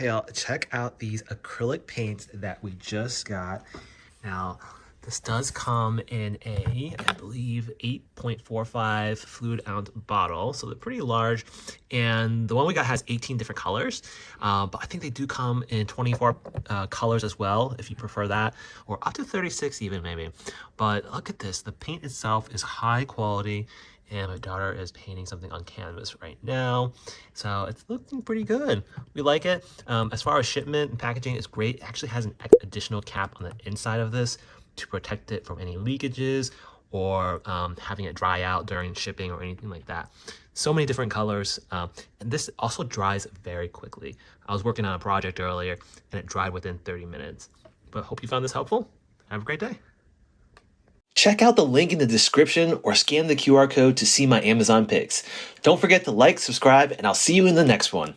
Hey y'all, check out these acrylic paints that we just got. Now, this does come in a, I believe, 8.45 fluid ounce bottle, so they're pretty large. And the one we got has 18 different colors, but I think they do come in 24 colors as well, if you prefer that, or up to 36 even maybe. But look at this, the paint itself is high quality, and my daughter is painting something on canvas right now. So it's looking pretty good. We like it. As far as shipment and packaging, it's great. It actually has an additional cap on the inside of this to protect it from any leakages or having it dry out during shipping or anything like that. So many different colors. And this also dries very quickly. I was working on a project earlier and it dried within 30 minutes. But hope you found this helpful. Have a great day. Check out the link in the description or scan the QR code to see my Amazon picks. Don't forget to like, subscribe, and I'll see you in the next one.